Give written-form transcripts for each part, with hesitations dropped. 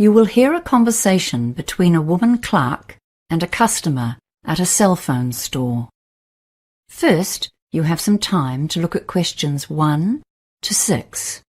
You will hear a conversation between a woman clerk and a customer at a cell phone store. First, you have some time to look at questions 1 to 6.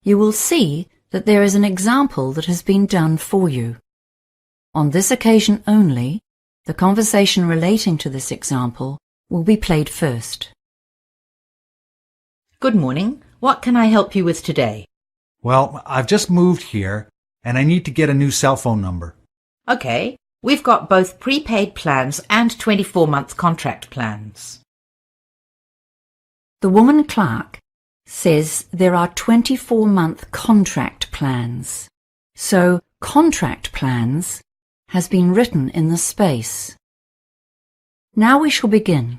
You will see that there is an example that has been done for you. On this occasion only, the conversation relating to this example will be played first. Good morning. What can I help you with today? Well, I've just moved here, and I need to get a new cell phone number. Okay, we've got both prepaid plans and 24-month contract plans. The woman clerk says there are 24-month contract plans. So contract plans has been written in the space. Now we shall begin.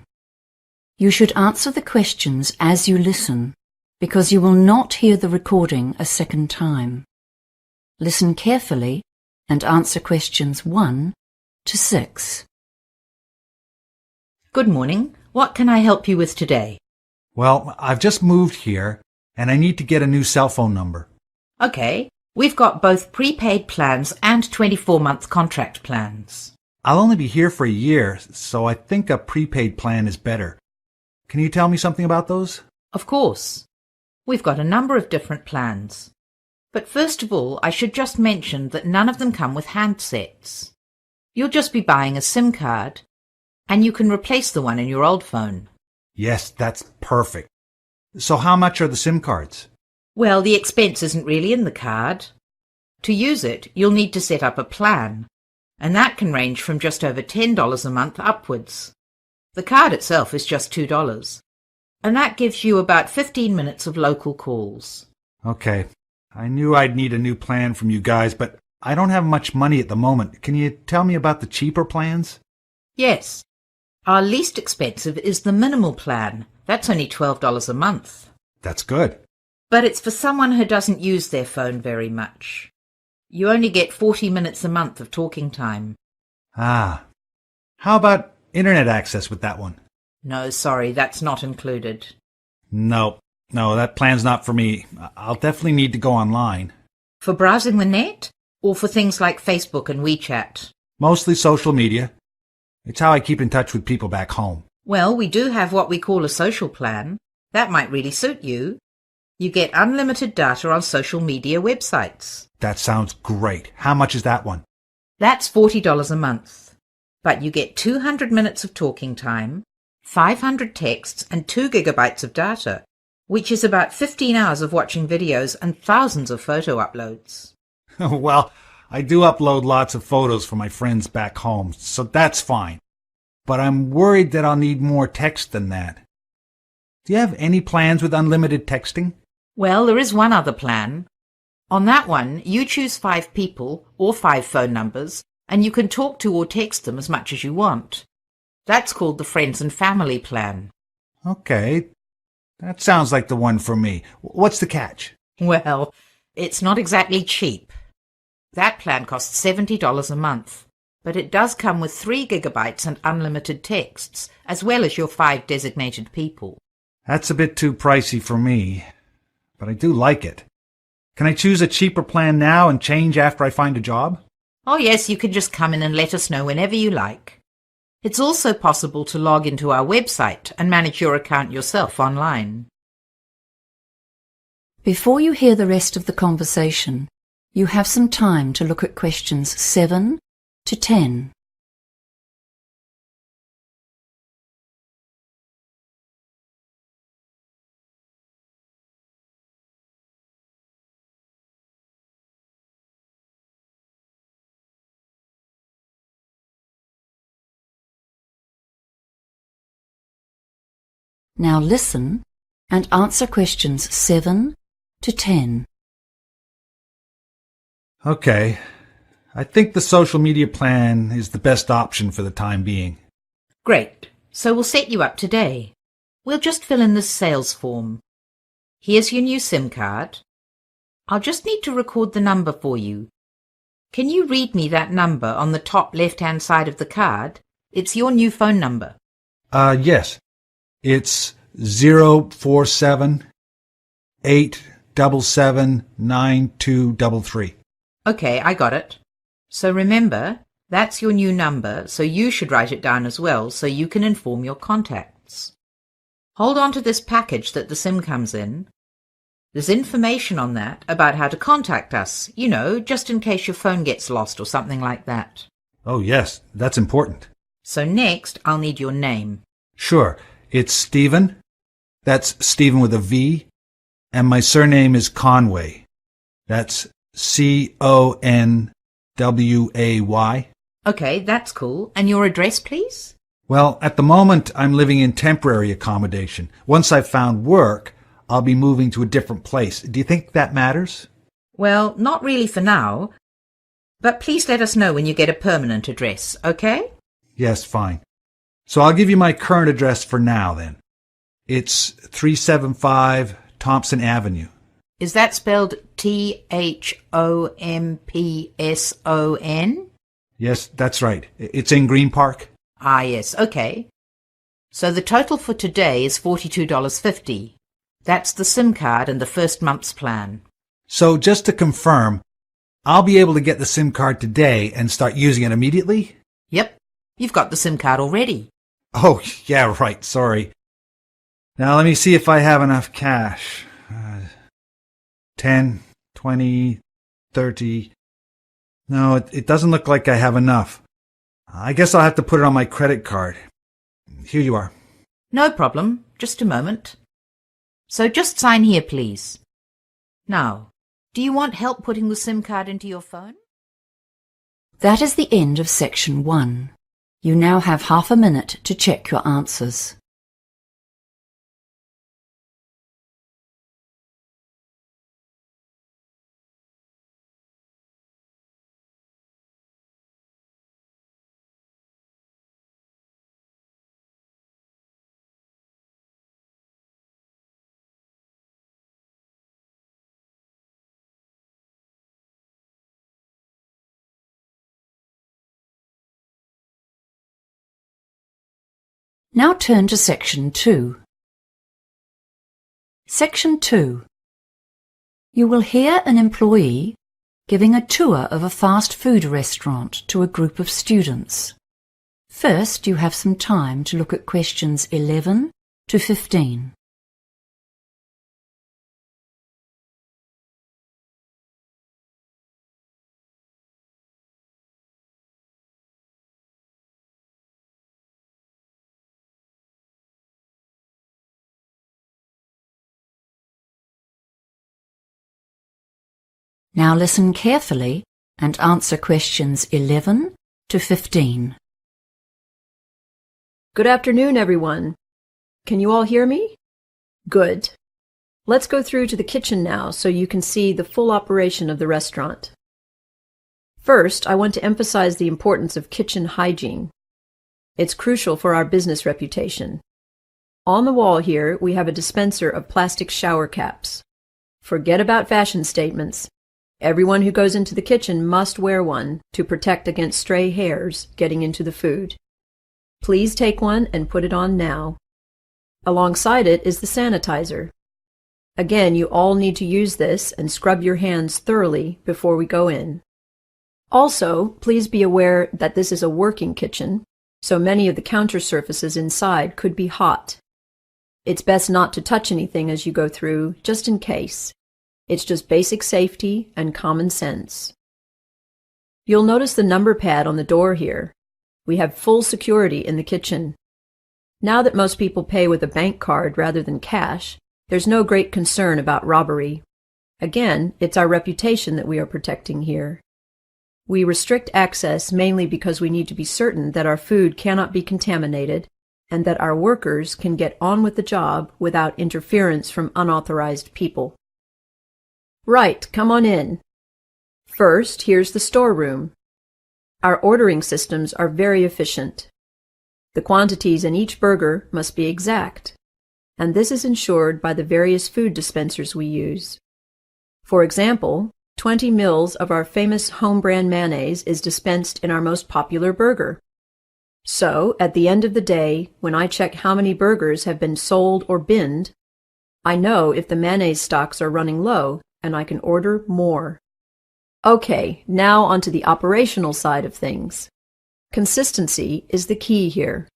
You should answer the questions as you listen, because you will not hear the recording a second time. Listen carefully and answer questions 1 to 6. Good morning. What can I help you with today? Well, I've just moved here, and I need to get a new cell phone number. Okay, we've got both prepaid plans and 24-month contract plans. I'll only be here for a year, so I think a prepaid plan is better. Can you tell me something about those? Of course. We've got a number of different plans. But first of all, I should just mention that none of them come with handsets. You'll just be buying a SIM card, and you can replace the one in your old phone. Yes, that's perfect. So how much are the SIM cards? Well, the expense isn't really in the card. To use it, you'll need to set up a plan, and that can range from just over $10 a month upwards. The card itself is just $2, and that gives you about 15 minutes of local calls. Okay, I knew I'd need a new plan from you guys, but I don't have much money at the moment. Can you tell me about the cheaper plans? Yes. Our least expensive is the minimal plan. That's only $12 a month. That's good. But it's for someone who doesn't use their phone very much. You only get 40 minutes a month of talking time. Ah. How about internet access with that one? No, sorry, that's not included. No, that plan's not for me. I'll definitely need to go online. For browsing the net? Or for things like Facebook and WeChat? Mostly social media. It's how I keep in touch with people back home. Well, we do have what we call a social plan. That might really suit you. You get unlimited data on social media websites. That sounds great. How much is that one? That's $40 a month. But you get 200 minutes of talking time, 500 texts and 2 gigabytes of data, which is about 15 hours of watching videos and thousands of photo uploads. Well, I do upload lots of photos for my friends back home, so that's fine. But I'm worried that I'll need more text than that. Do you have any plans with unlimited texting? Well, there is one other plan. On that one, you choose 5 people or 5 phone numbers, and you can talk to or text them as much as you want. That's called the Friends and Family plan. Okay, that sounds like the one for me. What's the catch? Well, it's not exactly cheap. That plan costs $70 a month, but it does come with 3 gigabytes and unlimited texts, as well as your 5 designated people. That's a bit too pricey for me, but I do like it. Can I choose a cheaper plan now and change after I find a job? Oh yes, you can just come in and let us know whenever you like. It's also possible to log into our website and manage your account yourself online. Before you hear the rest of the conversation, you have some time to look at questions 7 to 10. Now listen and answer questions 7 to 10. Okay, I think the social media plan is the best option for the time being. Great. So we'll set you up today. We'll just fill in this sales form. Here's your new SIM card. I'll just need to record the number for you. Can you read me that number on the top left-hand side of the card? It's your new phone number. Yes. It's 047-877-9233. Okay, I got it. So remember, that's your new number, so you should write it down as well so you can inform your contacts. Hold on to this package that the SIM comes in. There's information on that about how to contact us, just in case your phone gets lost or something like that. Oh, yes, that's important. So next, I'll need your name. Sure. It's Stephen. That's Stephen with a V. And my surname is Conway. That's Conway. Okay, that's cool. And your address, please? Well, at the moment, I'm living in temporary accommodation. Once I've found work, I'll be moving to a different place. Do you think that matters? Well, not really for now. But please let us know when you get a permanent address, okay? Yes, fine. So I'll give you my current address for now, then. It's 375 Thompson Avenue. Is that spelled Thompson? Yes, that's right. It's in Green Park. Ah, yes, okay. So the total for today is $42.50. That's the SIM card and the first month's plan. So just to confirm, I'll be able to get the SIM card today and start using it immediately? Yep, you've got the SIM card already. Oh, yeah, right, sorry. Now let me see if I have enough cash. 10, 20, 30. No, it doesn't look like I have enough. I guess I'll have to put it on my credit card. Here you are. No problem. Just a moment. So just sign here, please. Now, do you want help putting the SIM card into your phone? That is the end of section 1. You now have half a minute to check your answers. Now turn to section 2. Section 2. You will hear an employee giving a tour of a fast food restaurant to a group of students. First, you have some time to look at questions 11 to 15. Now listen carefully and answer questions 11 to 15. Good afternoon, everyone. Can you all hear me? Good. Let's go through to the kitchen now so you can see the full operation of the restaurant. First, I want to emphasize the importance of kitchen hygiene. It's crucial for our business reputation. On the wall here, we have a dispenser of plastic shower caps. Forget about fashion statements. Everyone who goes into the kitchen must wear one to protect against stray hairs getting into the food. Please take one and put it on now. Alongside it is the sanitizer. Again, you all need to use this and scrub your hands thoroughly before we go in. Also, please be aware that this is a working kitchen, so many of the counter surfaces inside could be hot. It's best not to touch anything as you go through, just in case. It's just basic safety and common sense. You'll notice the number pad on the door here. We have full security in the kitchen. Now that most people pay with a bank card rather than cash, there's no great concern about robbery. Again, it's our reputation that we are protecting here. We restrict access mainly because we need to be certain that our food cannot be contaminated and that our workers can get on with the job without interference from unauthorized people. Right, come on in. First, here's the storeroom. Our ordering systems are very efficient. The quantities in each burger must be exact. and this is ensured by the various food dispensers we use. For example, 20 mils of our famous home brand mayonnaise is dispensed in our most popular burger. So, at the end of the day, when I check how many burgers have been sold or binned, I know if the mayonnaise stocks are running low, and I can order more. Okay, now onto the operational side of things. Consistency is the key here.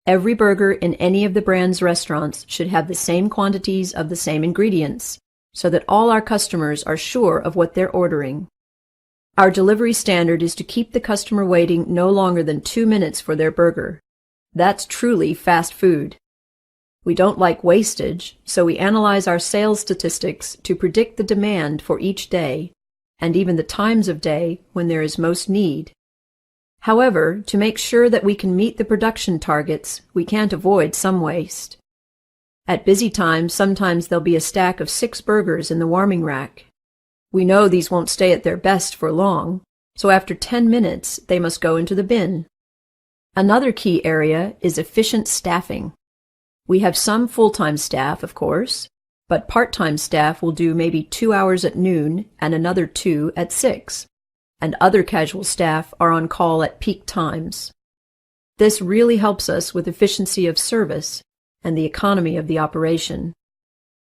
Every burger in any of the brand's restaurants should have the same quantities of the same ingredients, so that all our customers are sure of what they're ordering. Our delivery standard is to keep the customer waiting no longer than 2 minutes for their burger. That's truly fast food. We don't like wastage, so we analyze our sales statistics to predict the demand for each day, and even the times of day when there is most need. However, to make sure that we can meet the production targets, we can't avoid some waste. At busy times, sometimes there'll be a stack of 6 burgers in the warming rack. We know these won't stay at their best for long, so after 10 minutes, they must go into the bin. Another key area is efficient staffing. We have some full-time staff, of course, but part-time staff will do maybe 2 hours at noon and another 2 at 6, and other casual staff are on call at peak times. This really helps us with efficiency of service and the economy of the operation.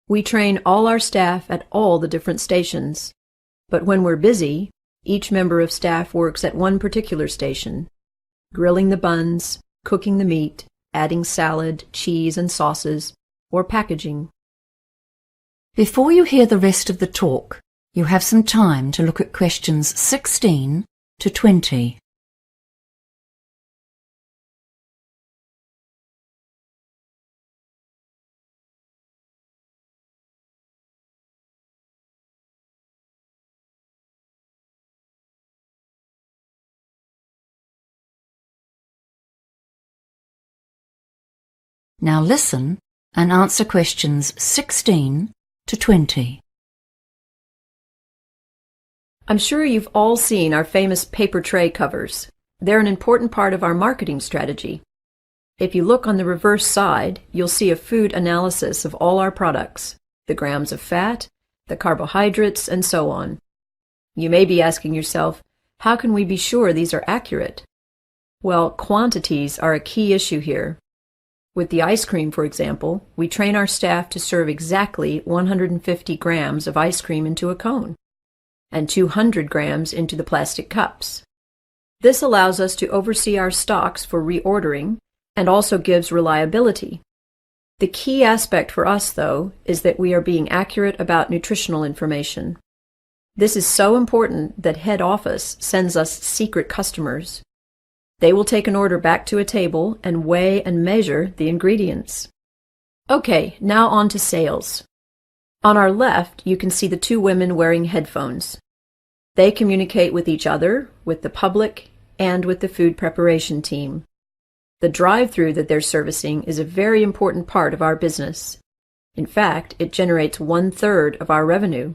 We train all our staff at all the different stations, but when we're busy, each member of staff works at one particular station, grilling the buns, cooking the meat, adding salad, cheese, and sauces, or packaging. Before you hear the rest of the talk, you have some time to look at questions 16 to 20. Now listen and answer questions 16 to 20. I'm sure you've all seen our famous paper tray covers. They're an important part of our marketing strategy. If you look on the reverse side, you'll see a food analysis of all our products, the grams of fat, the carbohydrates, and so on. You may be asking yourself, how can we be sure these are accurate? Well, quantities are a key issue here. With the ice cream, for example, we train our staff to serve exactly 150 grams of ice cream into a cone, and 200 grams into the plastic cups. This allows us to oversee our stocks for reordering and also gives reliability. The key aspect for us, though, is that we are being accurate about nutritional information. This is so important that head office sends us secret customers. They will take an order back to a table and weigh and measure the ingredients. Okay, now on to sales. On our left, you can see the 2 women wearing headphones. They communicate with each other, with the public, and with the food preparation team. The drive-through that they're servicing is a very important part of our business. In fact, it generates 1/3 of our revenue.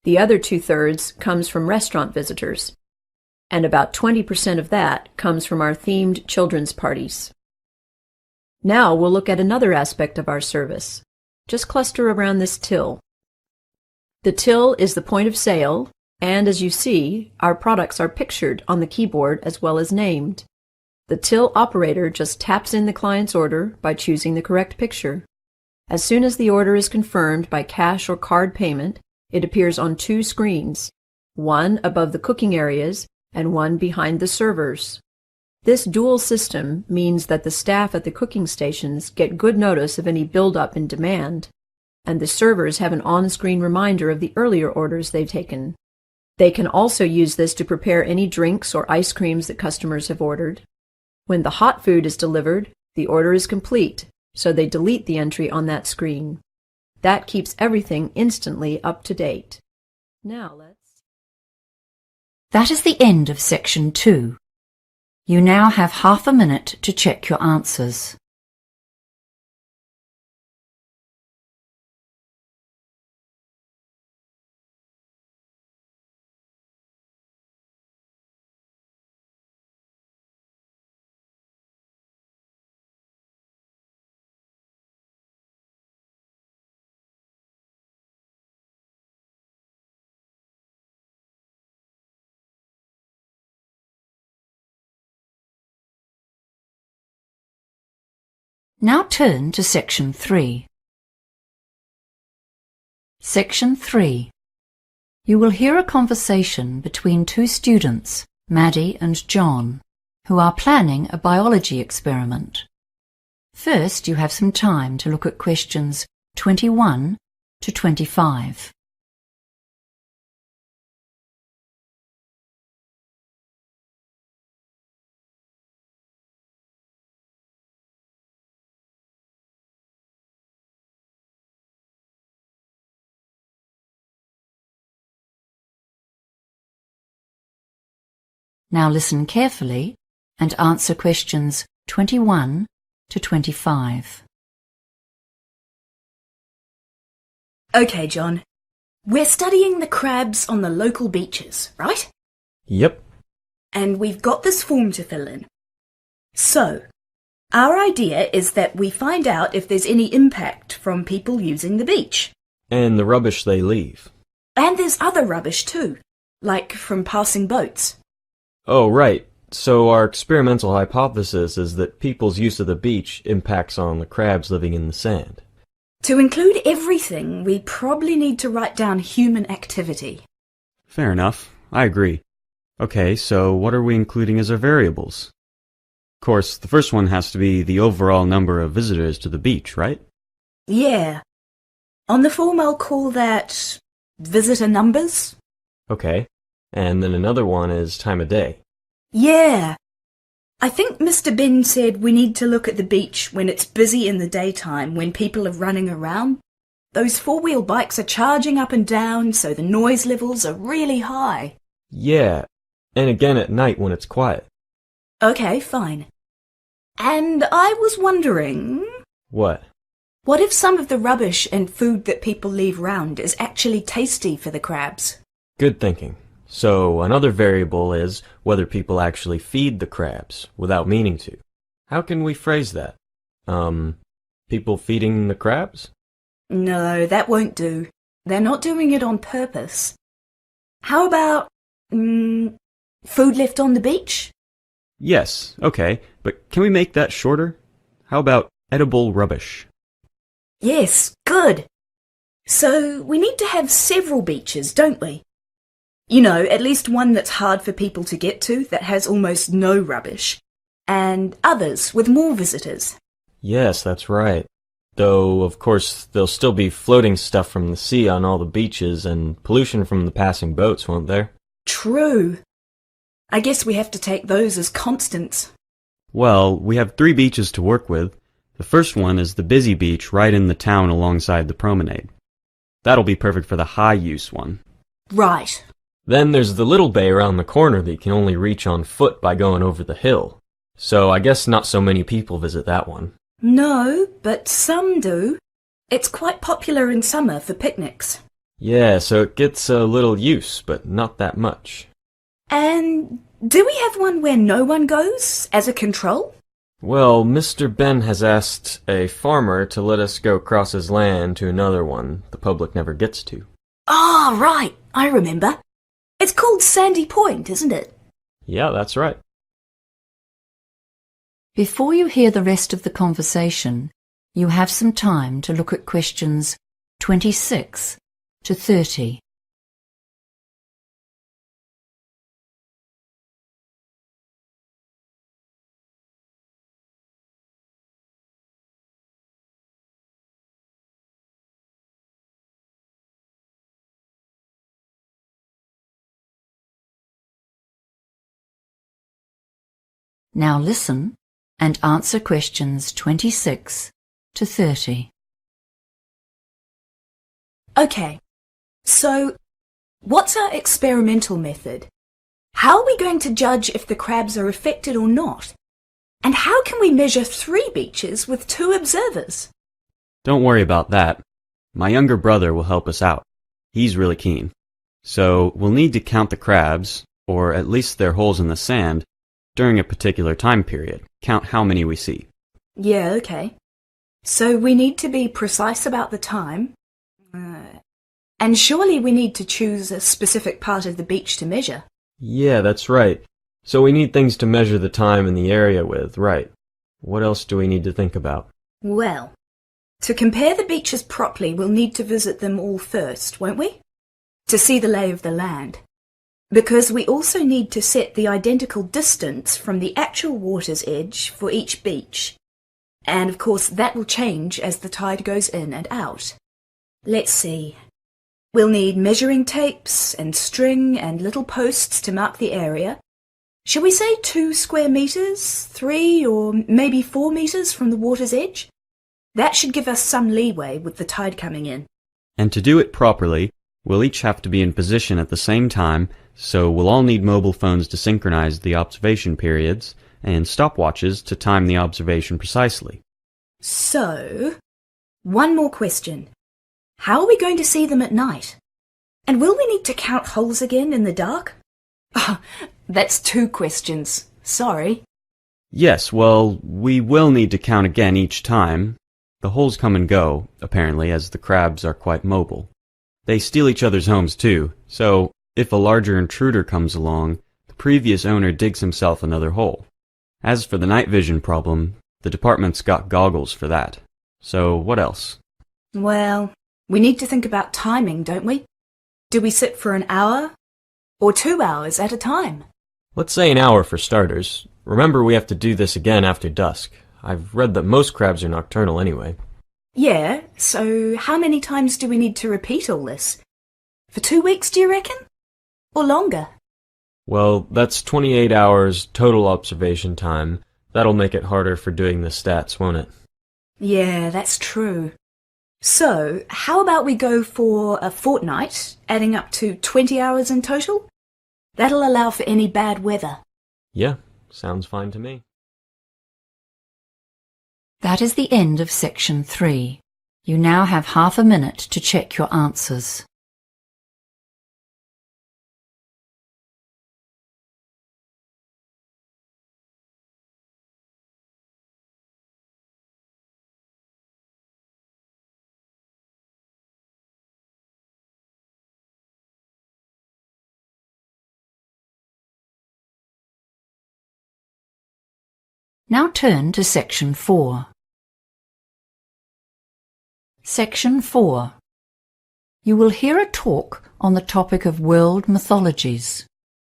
The other 2/3 comes from restaurant visitors, and about 20% of that comes from our themed children's parties. Now we'll look at another aspect of our service. Just cluster around this till. The till is the point of sale, and as you see, our products are pictured on the keyboard as well as named. The till operator just taps in the client's order by choosing the correct picture. As soon as the order is confirmed by cash or card payment, it appears on 2 screens, one above the cooking areas and one behind the servers. This dual system means that the staff at the cooking stations get good notice of any buildup in demand, and the servers have an on-screen reminder of the earlier orders they've taken. They can also use this to prepare any drinks or ice creams that customers have ordered. When the hot food is delivered, the order is complete, so they delete the entry on that screen. That keeps everything instantly up to date. Now That is the end of section 2. You now have half a minute to check your answers. Now turn to Section 3. Section 3. You will hear a conversation between two students, Maddie and John, who are planning a biology experiment. First, you have some time to look at questions 21 to 25. Now listen carefully and answer questions 21 to 25. Okay, John. We're studying the crabs on the local beaches, right? Yep. And we've got this form to fill in. So, our idea is that we find out if there's any impact from people using the beach. And the rubbish they leave. And there's other rubbish too, like from passing boats. Oh, right. So our experimental hypothesis is that people's use of the beach impacts on the crabs living in the sand. To include everything, we probably need to write down human activity. Fair enough. I agree. Okay, so what are we including as our variables? Of course, the first one has to be the overall number of visitors to the beach, right? Yeah. On the form I'll call that visitor numbers. Okay. And then another one is time of day. Yeah. I think Mr. Ben said we need to look at the beach when it's busy in the daytime, when people are running around. Those four-wheel bikes are charging up and down, so the noise levels are really high. Yeah. And again at night when it's quiet. Okay, fine. And I was wondering... What? What if some of the rubbish and food that people leave round is actually tasty for the crabs? Good thinking. So another variable is whether people actually feed the crabs without meaning to. How can we phrase that? People feeding the crabs? No, that won't do. They're not doing it on purpose. How about, food left on the beach? Yes, okay, but can we make that shorter? How about edible rubbish? Yes, good. So we need to have several beaches, don't we? You know, at least one that's hard for people to get to, that has almost no rubbish, and others with more visitors. Yes, that's right. Though, of course, there'll still be floating stuff from the sea on all the beaches and pollution from the passing boats, won't there? True. I guess we have to take those as constants. Well, we have 3 beaches to work with. The first one is the busy beach right in the town alongside the promenade. That'll be perfect for the high-use one. Right. Then there's the little bay around the corner that you can only reach on foot by going over the hill. So I guess not so many people visit that one. No, but some do. It's quite popular in summer for picnics. Yeah, so it gets a little use, but not that much. And do we have one where no one goes, as a control? Well, Mr. Ben has asked a farmer to let us go across his land to another one the public never gets to. Ah, right, I remember. It's called Sandy Point, isn't it? Yeah, that's right. Before you hear the rest of the conversation, you have some time to look at questions 26 to 30. Now listen and answer questions 26 to 30. Okay, so what's our experimental method? How are we going to judge if the crabs are affected or not? And how can we measure 3 beaches with 2 observers? Don't worry about that. My younger brother will help us out. He's really keen. So we'll need to count the crabs, or at least their holes in the sand, during a particular time period. Count how many we see. Yeah, okay. So we need to be precise about the time. And surely we need to choose a specific part of the beach to measure. Yeah, that's right. So we need things to measure the time and the area with, right. What else do we need to think about? Well, to compare the beaches properly, we'll need to visit them all first, won't we? To see the lay of the land. Because we also need to set the identical distance from the actual water's edge for each beach. And of course that will change as the tide goes in and out. Let's see. We'll need measuring tapes and string and little posts to mark the area. Shall we say 2 square meters, 3 or maybe 4 meters from the water's edge? That should give us some leeway with the tide coming in. And to do it properly, we'll each have to be in position at the same time, so we'll all need mobile phones to synchronize the observation periods and stopwatches to time the observation precisely. So, one more question. How are we going to see them at night? And will we need to count holes again in the dark? That's 2 questions. Sorry. Yes, well, we will need to count again each time. The holes come and go, apparently, as the crabs are quite mobile. They steal each other's homes too, so if a larger intruder comes along, the previous owner digs himself another hole. As for the night vision problem, the department's got goggles for that. So what else? Well, we need to think about timing, don't we? Do we sit for an hour? Or 2 hours at a time? Let's say an hour for starters. Remember, we have to do this again after dusk. I've read that most crabs are nocturnal anyway. Yeah, so how many times do we need to repeat all this? For 2 weeks, do you reckon? Or longer? Well, that's 28 hours total observation time. That'll make it harder for doing the stats, won't it? Yeah, that's true. So, how about we go for a fortnight, adding up to 20 hours in total? That'll allow for any bad weather. Yeah, sounds fine to me. That is the end of section 3. You now have half a minute to check your answers. Now turn to section 4. Section 4. You will hear a talk on the topic of world mythologies.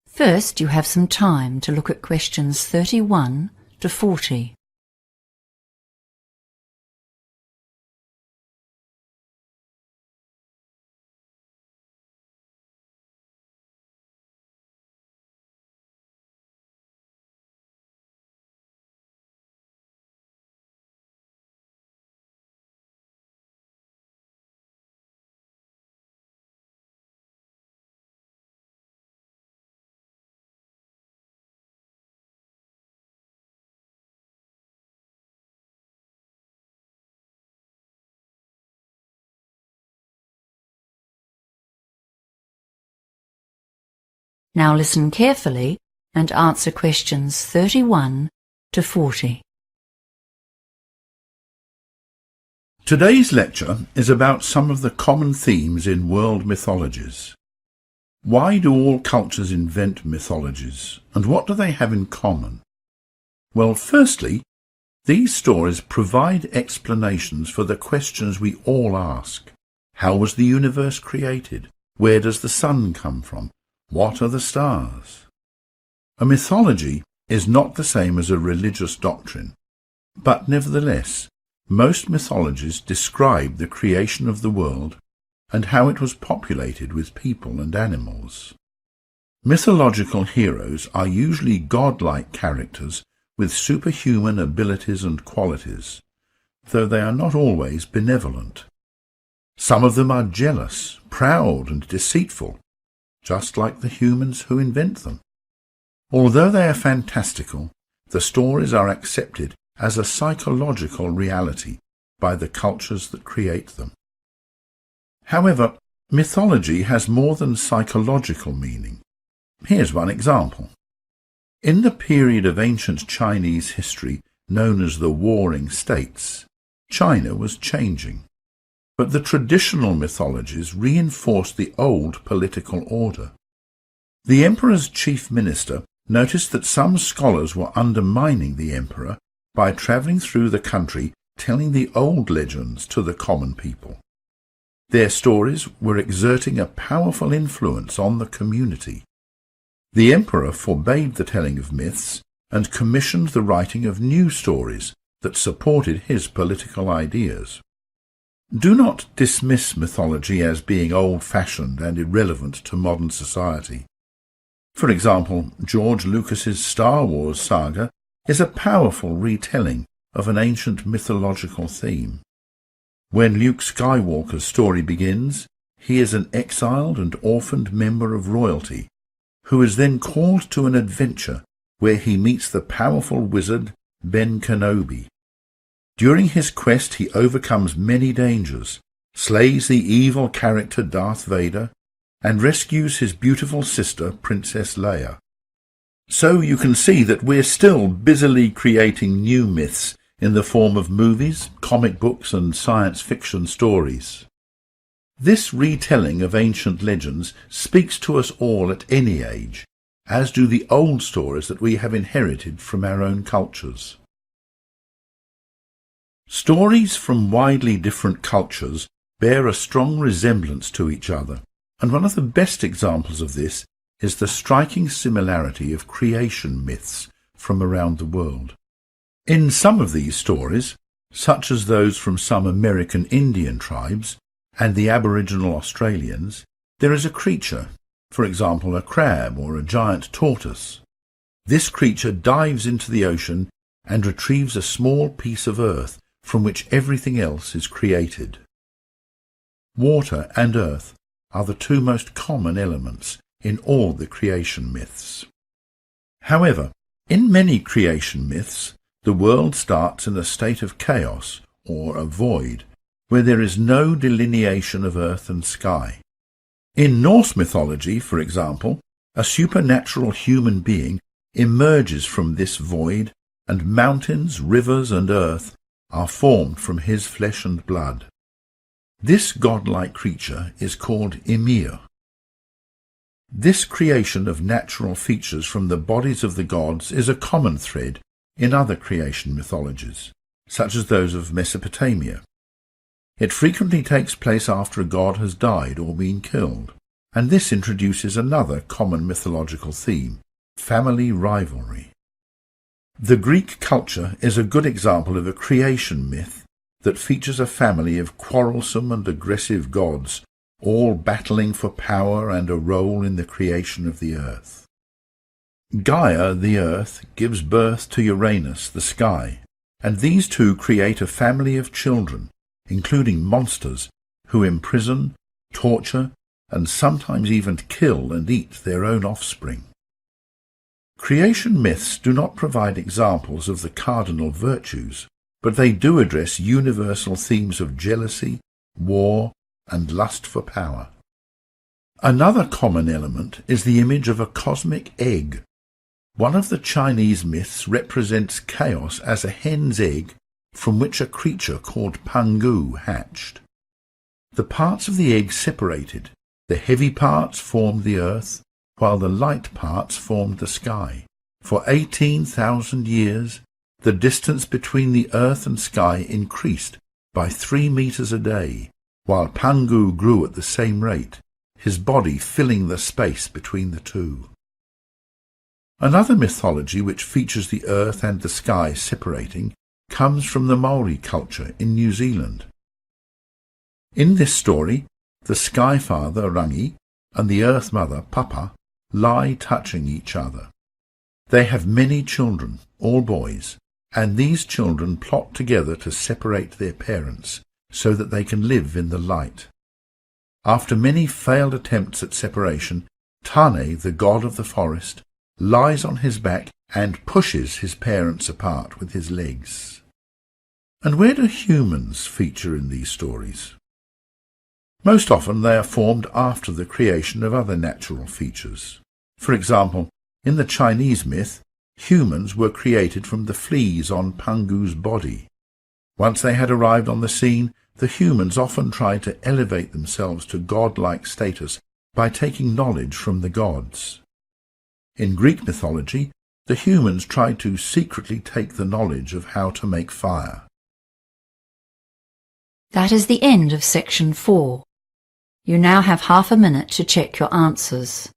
First, you have some time to look at questions 31 to 40. Now listen carefully and answer questions 31 to 40. Today's lecture is about some of the common themes in world mythologies. Why do all cultures invent mythologies, and what do they have in common? Well, firstly, these stories provide explanations for the questions we all ask. How was the universe created? Where does the sun come from? What are the stars? A mythology is not the same as a religious doctrine, but nevertheless, most mythologies describe the creation of the world and how it was populated with people and animals. Mythological heroes are usually godlike characters with superhuman abilities and qualities, though they are not always benevolent. Some of them are jealous, proud, and deceitful, just like the humans who invent them. Although they are fantastical, the stories are accepted as a psychological reality by the cultures that create them. However, mythology has more than psychological meaning. Here's one example. In the period of ancient Chinese history known as the Warring States, China was changing. But the traditional mythologies reinforced the old political order. The emperor's chief minister noticed that some scholars were undermining the emperor by travelling through the country telling the old legends to the common people. Their stories were exerting a powerful influence on the community. The emperor forbade the telling of myths and commissioned the writing of new stories that supported his political ideas. Do not dismiss mythology as being old-fashioned and irrelevant to modern society. For example, George Lucas's Star Wars saga is a powerful retelling of an ancient mythological theme. When Luke Skywalker's story begins, he is an exiled and orphaned member of royalty, who is then called to an adventure where he meets the powerful wizard Ben Kenobi. During his quest he overcomes many dangers, slays the evil character Darth Vader, and rescues his beautiful sister Princess Leia. So you can see that we're still busily creating new myths in the form of movies, comic books, and science fiction stories. This retelling of ancient legends speaks to us all at any age, as do the old stories that we have inherited from our own cultures. Stories from widely different cultures bear a strong resemblance to each other, and one of the best examples of this is the striking similarity of creation myths from around the world. In some of these stories, such as those from some American Indian tribes and the Aboriginal Australians, there is a creature, for example a crab or a giant tortoise. This creature dives into the ocean and retrieves a small piece of earth from which everything else is created. Water and earth are the two most common elements in all the creation myths. However, in many creation myths, the world starts in a state of chaos, or a void, where there is no delineation of earth and sky. In Norse mythology, for example, a supernatural human being emerges from this void, and mountains, rivers, and earth are formed from his flesh and blood. This godlike creature is called Ymir. This creation of natural features from the bodies of the gods is a common thread in other creation mythologies, such as those of Mesopotamia. It frequently takes place after a god has died or been killed, and this introduces another common mythological theme, family rivalry. The Greek culture is a good example of a creation myth that features a family of quarrelsome and aggressive gods, all battling for power and a role in the creation of the earth. Gaia, the earth, gives birth to Uranus, the sky, and these two create a family of children, including monsters, who imprison, torture, and sometimes even kill and eat their own offspring. Creation myths do not provide examples of the cardinal virtues, but they do address universal themes of jealousy, war, and lust for power. Another common element is the image of a cosmic egg. One of the Chinese myths represents chaos as a hen's egg from which a creature called Pangu hatched. The parts of the egg separated. The heavy parts formed the earth, while the light parts formed the sky. For 18,000 years, the distance between the earth and sky increased by 3 meters a day, while Pangu grew at the same rate, his body filling the space between the two. Another mythology which features the earth and the sky separating comes from the Maori culture in New Zealand. In this story, the Sky Father Rangi and the Earth Mother Papa lie touching each other. They have many children, all boys, and these children plot together to separate their parents so that they can live in the light. After many failed attempts at separation, Tane, the god of the forest, lies on his back and pushes his parents apart with his legs. And where do humans feature in these stories? Most often they are formed after the creation of other natural features. For example, in the Chinese myth, humans were created from the fleas on Pangu's body. Once they had arrived on the scene, the humans often tried to elevate themselves to godlike status by taking knowledge from the gods. In Greek mythology, the humans tried to secretly take the knowledge of how to make fire. That is the end of section 4. You now have half a minute to check your answers.